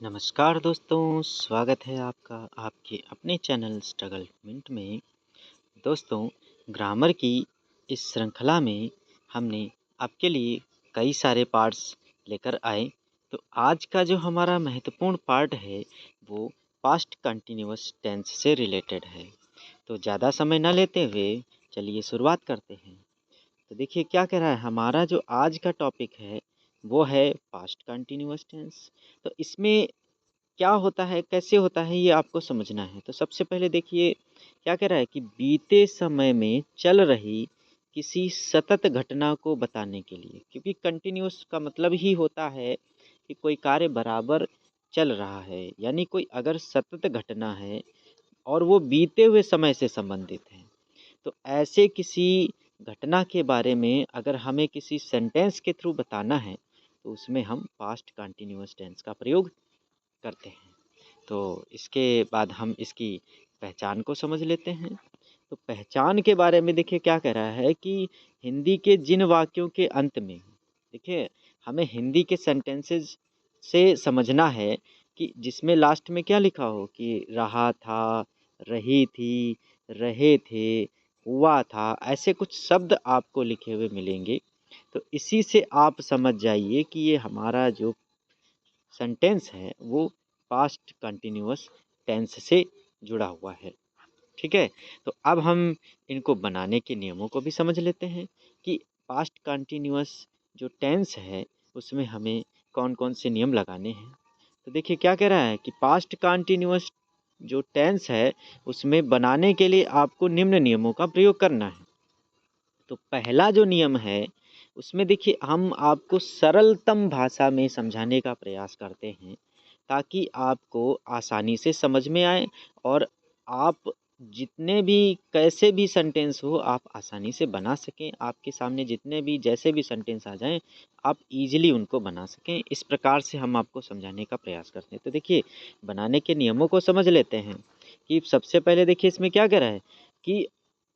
नमस्कार दोस्तों, स्वागत है आपका आपके अपने चैनल स्ट्रगल मिनट में। दोस्तों, ग्रामर की इस श्रृंखला में हमने आपके लिए कई सारे पार्ट्स लेकर आए। तो आज का जो हमारा महत्वपूर्ण पार्ट है वो पास्ट कंटिन्यूअस टेंस से रिलेटेड है। तो ज़्यादा समय न लेते हुए चलिए शुरुआत करते हैं। तो देखिए क्या कह रहा है, हमारा जो आज का टॉपिक है वो है पास्ट कंटिन्यूअस टेंस। तो इसमें क्या होता है, कैसे होता है, ये आपको समझना है। तो सबसे पहले देखिए क्या कह रहा है कि बीते समय में चल रही किसी सतत घटना को बताने के लिए, क्योंकि कंटिन्यूअस का मतलब ही होता है कि कोई कार्य बराबर चल रहा है, यानी कोई अगर सतत घटना है और वो बीते हुए समय से संबंधित है, तो ऐसे किसी घटना के बारे में अगर हमें किसी सेंटेंस के थ्रू बताना है तो उसमें हम पास्ट कंटिन्यूअस टेंस का प्रयोग करते हैं। तो इसके बाद हम इसकी पहचान को समझ लेते हैं। तो पहचान के बारे में देखिए क्या कह रहा है कि हिंदी के जिन वाक्यों के अंत में, देखिए हमें हिंदी के सेंटेंसेस से समझना है कि जिसमें लास्ट में क्या लिखा हो कि रहा था, रही थी, रहे थे, हुआ था, ऐसे कुछ शब्द आपको लिखे हुए मिलेंगे। तो इसी से आप समझ जाइए कि ये हमारा जो सेंटेंस है वो पास्ट कंटिन्यूअस टेंस से जुड़ा हुआ है। ठीक है, तो अब हम इनको बनाने के नियमों को भी समझ लेते हैं कि पास्ट कंटिन्यूअस जो टेंस है उसमें हमें कौन कौन से नियम लगाने हैं। तो देखिए क्या कह रहा है कि पास्ट कंटिन्यूअस जो टेंस है उसमें बनाने के लिए आपको निम्न नियमों का प्रयोग करना है। तो पहला जो नियम है उसमें देखिए हम आपको सरलतम भाषा में समझाने का प्रयास करते हैं ताकि आपको आसानी से समझ में आए और आप जितने भी कैसे भी सेंटेंस हो आप आसानी से बना सकें। आपके सामने जितने भी जैसे भी सेंटेंस आ जाएं आप इजीली उनको बना सकें। इस प्रकार से हम आपको समझाने का प्रयास करते हैं। तो देखिए बनाने के नियमों को समझ लेते हैं कि सबसे पहले देखिए इसमें क्या कह रहा है कि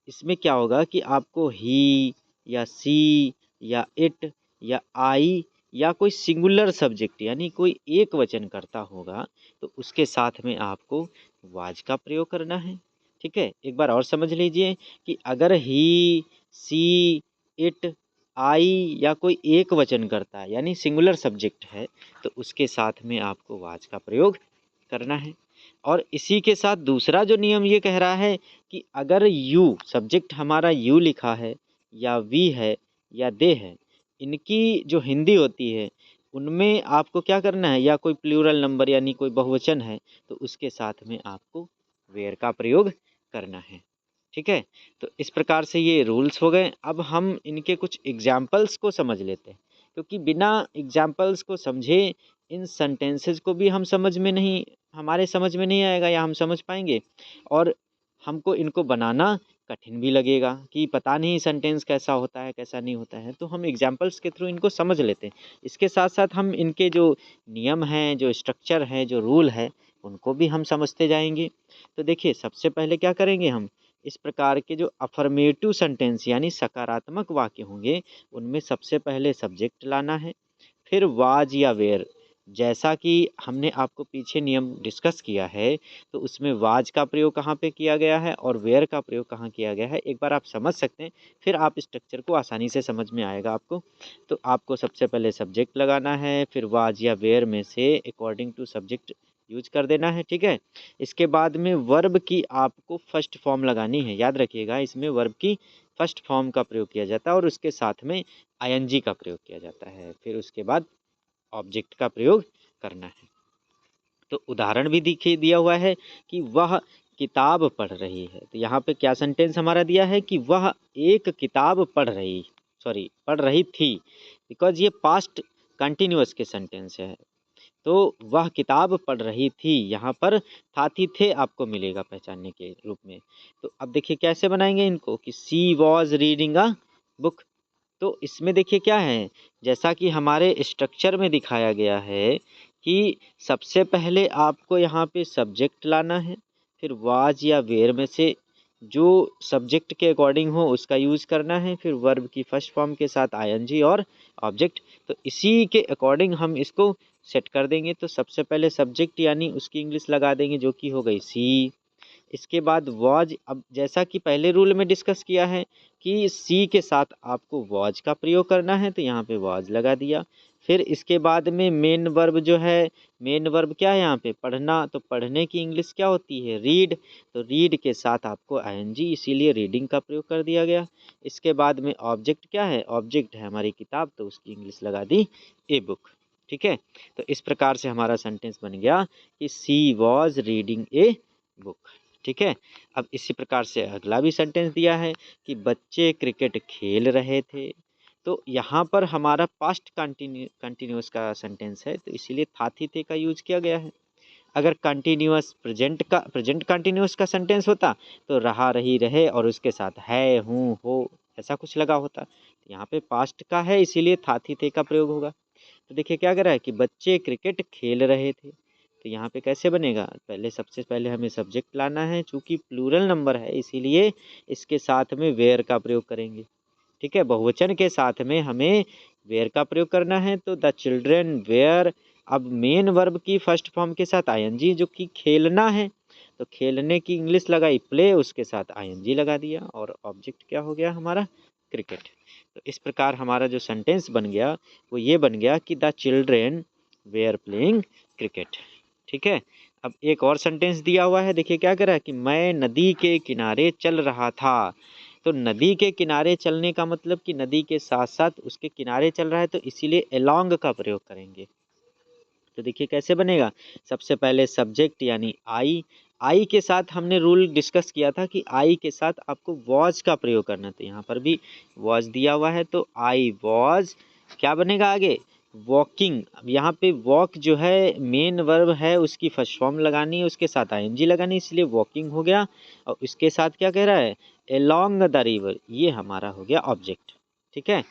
इसमें क्या होगा कि आपको ही या सी या इट या आई या कोई सिंगुलर सब्जेक्ट यानी कोई एक वचन करता होगा तो उसके साथ में आपको वाज का प्रयोग करना है। ठीक है, एक बार और समझ लीजिए कि अगर ही, सी, इट, आई या कोई एक वचन करता है यानी सिंगुलर सब्जेक्ट है तो उसके साथ में आपको वाज का प्रयोग करना है। और इसी के साथ दूसरा जो नियम ये कह रहा है कि अगर यू सब्जेक्ट हमारा यू लिखा है या वी है या दे है, इनकी जो हिंदी होती है उनमें आपको क्या करना है, या कोई प्लूरल नंबर यानी कोई बहुवचन है तो उसके साथ में आपको वेयर का प्रयोग करना है। ठीक है, तो इस प्रकार से ये रूल्स हो गए। अब हम इनके कुछ एग्जाम्पल्स को समझ लेते हैं, क्योंकि बिना एग्जाम्पल्स को समझे इन सेंटेंसेस को भी हम समझ में नहीं, हमारे समझ में नहीं आएगा या हम समझ पाएंगे और हमको इनको बनाना कठिन भी लगेगा कि पता नहीं सेंटेंस कैसा होता है कैसा नहीं होता है। तो हम एग्जाम्पल्स के थ्रू इनको समझ लेते हैं। इसके साथ साथ हम इनके जो नियम हैं, जो स्ट्रक्चर है, जो रूल है, उनको भी हम समझते जाएंगे। तो देखिए सबसे पहले क्या करेंगे, हम इस प्रकार के जो अफर्मेटिव सेंटेंस यानी सकारात्मक वाक्य होंगे उनमें सबसे पहले सब्जेक्ट लाना है, फिर वाज या वेयर। जैसा कि हमने आपको पीछे नियम डिस्कस किया है तो उसमें वाज का प्रयोग कहाँ पे किया गया है और वेयर का प्रयोग कहाँ किया गया है, एक बार आप समझ सकते हैं, फिर आप स्ट्रक्चर को आसानी से समझ में आएगा आपको। तो आपको सबसे पहले सब्जेक्ट लगाना है, फिर वाज या वेयर में से अकॉर्डिंग टू सब्जेक्ट यूज कर देना है। ठीक है, इसके बाद में वर्ब की आपको फर्स्ट फॉर्म लगानी है। याद रखिएगा इसमें वर्ब की फर्स्ट फॉर्म का प्रयोग किया जाता है और उसके साथ में आईएनजी का प्रयोग किया जाता है। फिर उसके बाद ऑब्जेक्ट का प्रयोग करना है। तो उदाहरण भी दिखे दिया हुआ है कि वह किताब पढ़ रही है। तो यहाँ पे क्या सेंटेंस हमारा दिया है कि वह एक किताब पढ़ रही थी, बिकॉज ये पास्ट कंटिन्यूअस के सेंटेंस है। तो वह किताब पढ़ रही थी, यहाँ पर था थी थे आपको मिलेगा पहचानने के रूप में। तो अब देखिए कैसे बनाएंगे इनको कि सी वॉज रीडिंग अ बुक। तो इसमें देखिए क्या है, जैसा कि हमारे स्ट्रक्चर में दिखाया गया है कि सबसे पहले आपको यहाँ पे सब्जेक्ट लाना है, फिर वाज या वेयर में से जो सब्जेक्ट के अकॉर्डिंग हो उसका यूज़ करना है, फिर वर्ब की फर्स्ट फॉर्म के साथ आईएनजी और ऑब्जेक्ट। तो इसी के अकॉर्डिंग हम इसको सेट कर देंगे। तो सबसे पहले सब्जेक्ट यानी उसकी इंग्लिश लगा देंगे जो कि हो गई सी। इसके बाद वॉज, अब जैसा कि पहले रूल में डिस्कस किया है कि सी के साथ आपको वॉज का प्रयोग करना है, तो यहाँ पे वॉज लगा दिया। फिर इसके बाद में मेन वर्ब जो है, मेन वर्ब क्या है यहाँ पे, पढ़ना, तो पढ़ने की इंग्लिश क्या होती है, रीड। तो रीड के साथ आपको आईएनजी, इसीलिए रीडिंग का प्रयोग कर दिया गया। इसके बाद में ऑब्जेक्ट क्या है, ऑब्जेक्ट है हमारी किताब, तो उसकी इंग्लिश लगा दी ए बुक। ठीक है, तो इस प्रकार से हमारा सेंटेंस बन गया कि सी वॉज रीडिंग ए बुक। ठीक है, अब इसी प्रकार से अगला भी सेंटेंस दिया है कि बच्चे क्रिकेट खेल रहे थे। तो यहाँ पर हमारा पास्ट कंटिन्यूस का सेंटेंस है, तो इसीलिए था थी थे का यूज किया गया है। अगर कंटिन्यूस प्रेजेंट कंटिन्यूस का सेंटेंस होता तो रहा रही रहे और उसके साथ है, हूँ, हो, ऐसा कुछ लगा होता। तो यहाँ पे पास्ट का है, इसीलिए था थी थे का प्रयोग होगा। तो देखिए क्या कर रहा है कि बच्चे क्रिकेट खेल रहे थे। तो यहाँ पे कैसे बनेगा, पहले सबसे पहले हमें सब्जेक्ट लाना है, चूंकि प्लूरल नंबर है इसीलिए इसके साथ में वेयर का प्रयोग करेंगे। ठीक है, बहुवचन के साथ में हमें वेयर का प्रयोग करना है। तो द चिल्ड्रेन वेयर, अब मेन वर्ब की फर्स्ट फॉर्म के साथ आईएनजी जो कि खेलना है, तो खेलने की इंग्लिश लगाई प्ले, उसके साथ आईएनजी लगा दिया और ऑब्जेक्ट क्या हो गया हमारा, क्रिकेट। तो इस प्रकार हमारा जो सेंटेंस बन गया वो ये बन गया कि the children were playing cricket. ठीक है, अब एक और सेंटेंस दिया हुआ है, देखिए क्या कह रहा है कि मैं नदी के किनारे चल रहा था। तो नदी के किनारे चलने का मतलब कि नदी के साथ साथ उसके किनारे चल रहा है, तो इसीलिए अलोंग का प्रयोग करेंगे। तो देखिए कैसे बनेगा, सबसे पहले सब्जेक्ट यानी आई के साथ हमने रूल डिस्कस किया था कि आई के साथ आपको वॉज का प्रयोग करना, तो यहाँ पर भी वॉज दिया हुआ है, तो आई वॉज क्या बनेगा आगे, वॉकिंग। अब यहाँ पे वॉक जो है मेन वर्ब है, उसकी फर्स्ट फॉर्म लगानी है, उसके साथ आईएनजी लगानी, इसलिए वॉकिंग हो गया। और उसके साथ क्या कह रहा है, अलोंग द रिवर, ये हमारा हो गया ऑब्जेक्ट। ठीक है,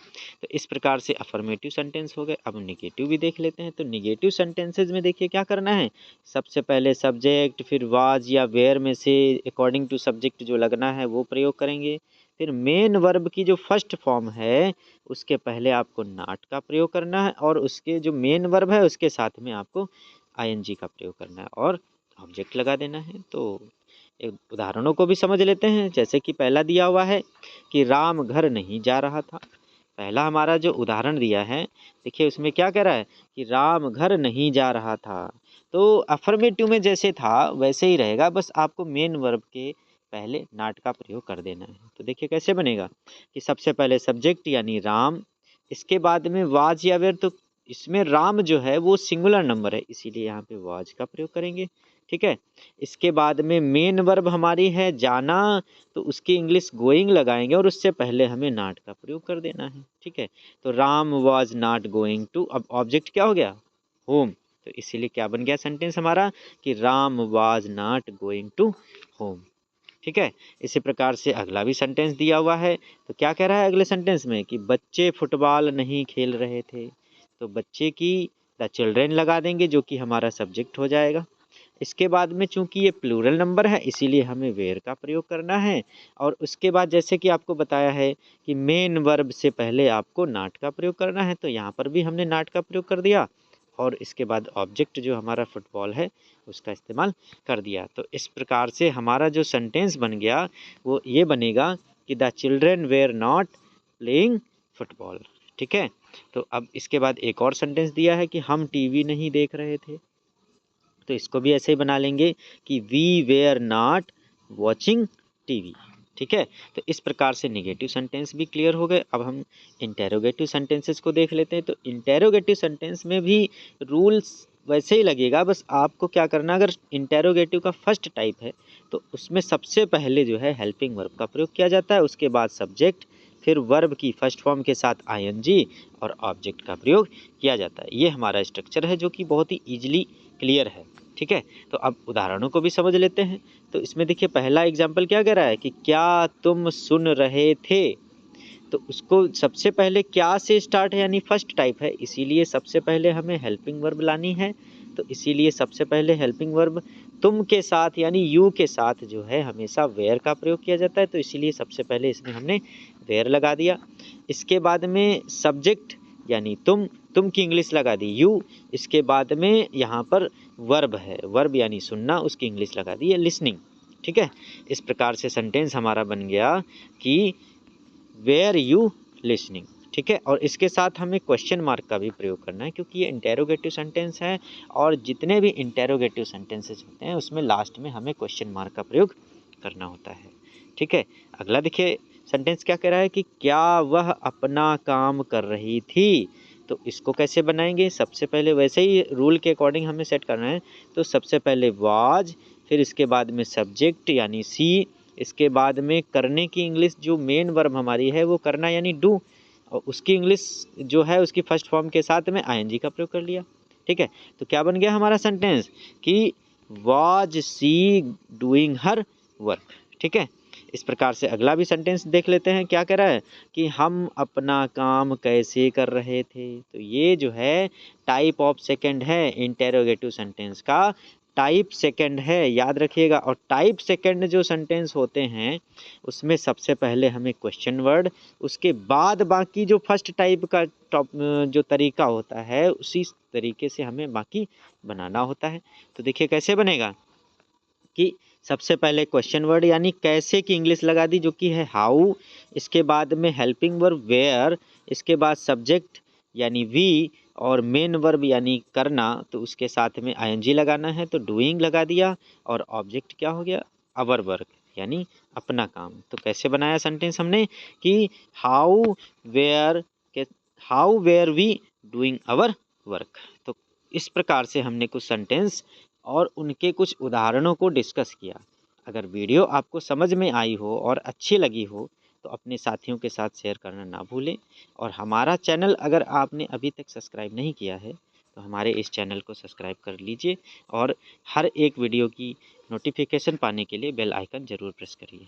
तो इस प्रकार से अफर्मेटिव सेंटेंस हो गए। अब निगेटिव भी देख लेते हैं। तो निगेटिव सेंटेंसेज में देखिए क्या करना है, सबसे पहले सब्जेक्ट, फिर वाज या वेयर में से अकॉर्डिंग टू सब्जेक्ट जो लगना है वो प्रयोग करेंगे। फिर मेन वर्ब की जो फर्स्ट फॉर्म है उसके पहले आपको नॉट का प्रयोग करना है, और उसके जो मेन वर्ब है उसके साथ में आपको आईएनजी का प्रयोग करना है और ऑब्जेक्ट लगा देना है। तो एक उदाहरणों को भी समझ लेते हैं, जैसे कि पहला दिया हुआ है कि राम घर नहीं जा रहा था। पहला हमारा जो उदाहरण दिया है, देखिए उसमें क्या कह रहा है कि राम घर नहीं जा रहा था। तो अफर्मेटिव में जैसे था वैसे ही रहेगा, बस आपको मेन वर्ब के पहले नॉट का प्रयोग कर देना है। तो देखिए कैसे बनेगा कि सबसे पहले सब्जेक्ट यानी राम, इसके बाद में वाज या वेयर, तो इसमें राम जो है वो सिंगुलर नंबर है, इसीलिए यहाँ पे वाज का प्रयोग करेंगे। ठीक है, इसके बाद में मेन वर्ब हमारी है जाना, तो उसकी इंग्लिश गोइंग लगाएंगे और उससे पहले हमें नॉट का प्रयोग कर देना है। ठीक है, तो Ram was not going to, अब ऑब्जेक्ट क्या हो गया, होम। तो इसीलिए क्या बन गया सेंटेंस हमारा कि Ram was not going to home. ठीक है, इसी प्रकार से अगला भी सेंटेंस दिया हुआ है। तो क्या कह रहा है अगले सेंटेंस में कि बच्चे फुटबॉल नहीं खेल रहे थे। तो बच्चे की द चिल्ड्रेन लगा देंगे जो कि हमारा सब्जेक्ट हो जाएगा। इसके बाद में चूंकि ये प्लूरल नंबर है इसीलिए हमें वेयर का प्रयोग करना है, और उसके बाद जैसे कि आपको बताया है कि मेन वर्ब से पहले आपको नॉट का प्रयोग करना है, तो यहाँ पर भी हमने नॉट का प्रयोग कर दिया, और इसके बाद ऑब्जेक्ट जो हमारा फुटबॉल है उसका इस्तेमाल कर दिया। तो इस प्रकार से हमारा जो सेंटेंस बन गया वो ये बनेगा कि the children were not playing football. ठीक है, तो अब इसके बाद एक और सेंटेंस दिया है कि हम टीवी नहीं देख रहे थे। तो इसको भी ऐसे ही बना लेंगे कि we were not watching TV. ठीक है, तो इस प्रकार से निगेटिव सेंटेंस भी क्लियर हो गए। अब हम इंटेरोगेटिव सेंटेंसेस को देख लेते हैं। तो इंटेरोगेटिव सेंटेंस में भी रूल्स वैसे ही लगेगा, बस आपको क्या करना, अगर इंटेरोगेटिव का फर्स्ट टाइप है तो उसमें सबसे पहले जो है हेल्पिंग वर्ब का प्रयोग किया जाता है, उसके बाद सब्जेक्ट, फिर वर्ब की फर्स्ट फॉर्म के साथ आईएनजी और ऑब्जेक्ट का प्रयोग किया जाता है। ये हमारा स्ट्रक्चर है जो कि बहुत ही ईजिली क्लियर है। ठीक है, तो अब उदाहरणों को भी समझ लेते हैं। तो इसमें देखिए पहला एग्जाम्पल क्या कह रहा है कि क्या तुम सुन रहे थे। तो उसको सबसे पहले क्या से स्टार्ट है यानी फर्स्ट टाइप है, इसीलिए सबसे पहले हमें हेल्पिंग वर्ब लानी है, तो इसीलिए सबसे पहले हेल्पिंग वर्ब तुम के साथ यानी यू के साथ जो है हमेशा वेयर का प्रयोग किया जाता है, तो इसीलिए सबसे पहले इसमें हमने वेयर लगा दिया। इसके बाद में सब्जेक्ट यानी तुम की इंग्लिश लगा दी यू। इसके बाद में यहाँ पर वर्ब है, वर्ब यानी सुनना, उसकी इंग्लिश लगा दी है लिसनिंग। ठीक है, इस प्रकार से सेंटेंस हमारा बन गया कि वेयर यू लिसनिंग। ठीक है, और इसके साथ हमें क्वेश्चन मार्क का भी प्रयोग करना है क्योंकि ये इंटेरोगेटिव सेंटेंस है और जितने भी इंटेरोगेटिव सेंटेंसेस होते हैं उसमें लास्ट में हमें क्वेश्चन मार्क का प्रयोग करना होता है। ठीक है, अगला देखिए सेंटेंस क्या कह रहा है कि क्या वह अपना काम कर रही थी। तो इसको कैसे बनाएंगे, सबसे पहले वैसे ही रूल के अकॉर्डिंग हमें सेट करना है। तो सबसे पहले वाज, फिर इसके बाद में सब्जेक्ट यानी सी, इसके बाद में करने की इंग्लिश जो मेन वर्ब हमारी है वो करना यानी डू, और उसकी इंग्लिश जो है उसकी फर्स्ट फॉर्म के साथ में आईएनजी का प्रयोग कर लिया। ठीक है, तो क्या बन गया हमारा सेंटेंस कि was she doing her work. ठीक है, इस प्रकार से अगला भी सेंटेंस देख लेते हैं, क्या कह रहा है कि हम अपना काम कैसे कर रहे थे। तो ये जो है टाइप ऑफ सेकंड है, इंटेरोगेटिव सेंटेंस का टाइप सेकंड है, याद रखिएगा। और टाइप सेकंड जो सेंटेंस होते हैं उसमें सबसे पहले हमें क्वेश्चन वर्ड, उसके बाद बाकी जो फर्स्ट टाइप का जो तरीका होता है उसी तरीके से हमें बाकी बनाना होता है। तो देखिए कैसे बनेगा कि सबसे पहले क्वेश्चन वर्ड यानी कैसे की इंग्लिश लगा दी जो कि है हाउ, इसके बाद में हेल्पिंग वर्ब वेयर, इसके बाद सब्जेक्ट यानी वी, और मेन वर्ब यानी करना, तो उसके साथ में आईएनजी लगाना है तो डूइंग लगा दिया, और ऑब्जेक्ट क्या हो गया अवर वर्क यानी अपना काम। तो कैसे बनाया सेंटेंस हमने कि हाउ वेयर के how were we doing our work. तो इस प्रकार से हमने कुछ सेंटेंस और उनके कुछ उदाहरणों को डिस्कस किया। अगर वीडियो आपको समझ में आई हो और अच्छी लगी हो तो अपने साथियों के साथ शेयर करना ना भूलें, और हमारा चैनल अगर आपने अभी तक सब्सक्राइब नहीं किया है तो हमारे इस चैनल को सब्सक्राइब कर लीजिए और हर एक वीडियो की नोटिफिकेशन पाने के लिए बेल आइकन ज़रूर प्रेस करिए।